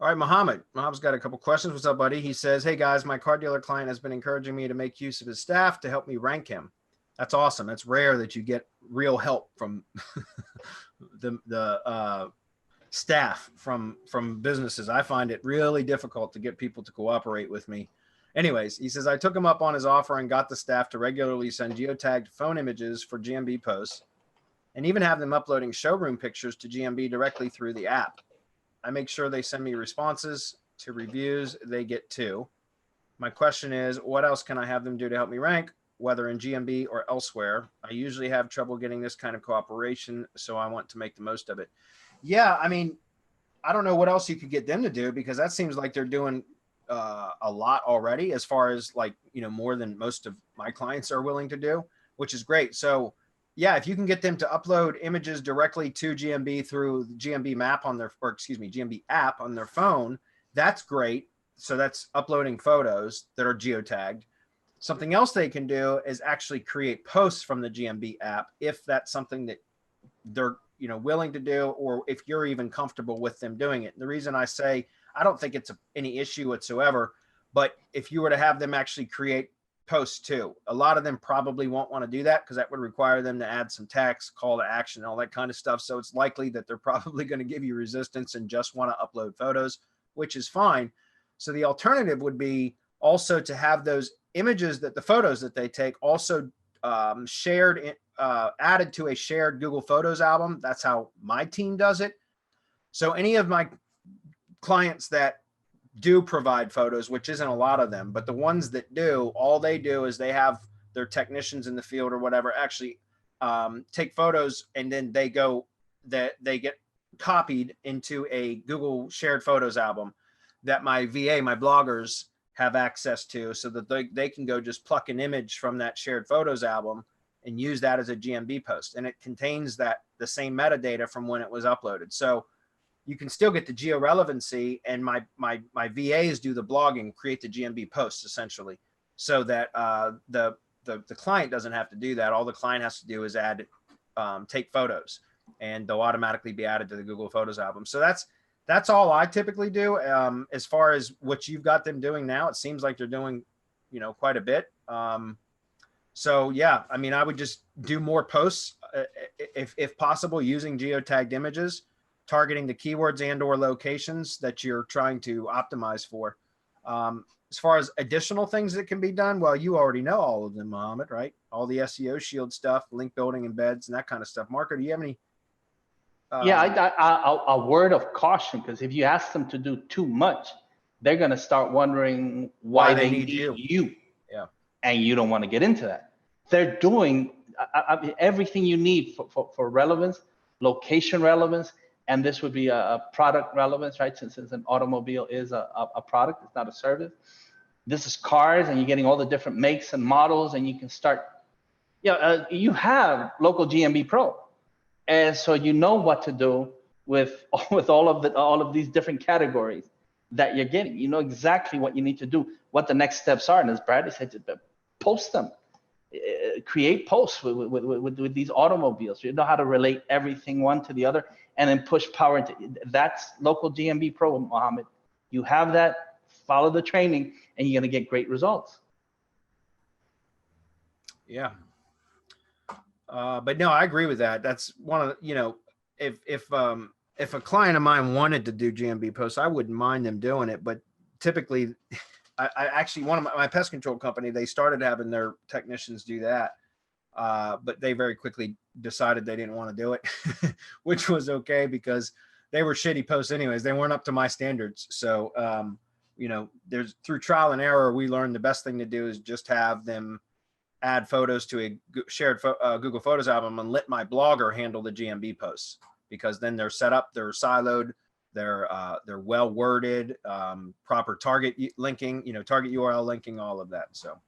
All right, Mohammed. Mohammed's got a couple questions. What's up, buddy? He says, hey guys, my car dealer client has been encouraging me to make use of his staff to help me rank him. That's awesome. It's rare that you get real help from the staff from businesses. I find it really difficult to get people to cooperate with me. Anyways, he says, I took him up on his offer and got the staff to regularly send geotagged phone images for GMB posts and even have them uploading showroom pictures to GMB directly through the app. I make sure they send me responses to reviews they get too. My question is, what else can I have them do to help me rank, whether in GMB or elsewhere? I usually have trouble getting this kind of cooperation, so I want to make the most of it. Yeah, I mean, I don't know what else you could get them to do, because that seems like they're doing a lot already, as far as like, more than most of my clients are willing to do, which is great. So yeah, if you can get them to upload images directly to GMB through the GMB map on their, or excuse me, GMB app on their phone, that's great. So that's uploading photos that are geotagged. Something else they can do is actually create posts from the GMB app, if that's something that they're willing to do, or if you're even comfortable with them doing it. And the reason I say I don't think it's any issue whatsoever, but if you were to have them actually create posts too, a lot of them probably won't want to do that, because that would require them to add some text, call to action, all that kind of stuff. So it's likely that they're probably going to give you resistance and just want to upload photos, which is fine. So the alternative would be also to have those images, that the photos that they take, also shared, added to a shared Google Photos album. That's how my team does it. So any of my clients that do provide photos, which isn't a lot of them, but the ones that do, all they do is they have their technicians in the field or whatever actually take photos, and then they get copied into a Google shared photos album that my VA, my bloggers, have access to, so that they can go just pluck an image from that shared photos album and use that as a GMB post. And it contains the same metadata from when it was uploaded. So you can still get the geo relevancy, and my VAs do the blogging, create the GMB posts essentially, so that the client doesn't have to do that. All the client has to do is take photos, and they'll automatically be added to the Google Photos album. So that's all I typically do. As far as what you've got them doing now, it seems like they're doing, quite a bit. So yeah, I mean, I would just do more posts if possible, using geotagged images, targeting the keywords and or locations that you're trying to optimize for. As far as additional things that can be done, well, you already know all of them, Mohammed, right? All the SEO shield stuff, link building, embeds, and that kind of stuff. Marco, do you have any? Yeah, a word of caution, because if you ask them to do too much, they're going to start wondering why they need you. Yeah. And you don't want to get into that. They're doing everything you need for relevance, location relevance, and this would be a product relevance, right? Since an automobile is a product, it's not a service. This is cars, and you're getting all the different makes and models, and you can start, you have local GMB Pro. And so you know what to do with all of these different categories that you're getting. You know exactly what you need to do, what the next steps are. And as Bradley said, post them, create posts with these automobiles. You know how to relate everything one to the other, and then push power into that's local GMB Pro, Mohammed. You have that, follow the training, and you're going to get great results. Yeah. But no, I agree with that. That's one of the, if a client of mine wanted to do GMB posts, I wouldn't mind them doing it. But typically, I actually, one of my pest control company, they started having their technicians do that. But they very quickly decided they didn't want to do it, which was okay, because they were shitty posts anyways. They weren't up to my standards. So, there's through trial and error, we learned the best thing to do is just have them add photos to a shared Google Photos album and let my blogger handle the GMB posts, because then they're set up, they're siloed, they're well worded, proper target linking, target URL linking, all of that. So.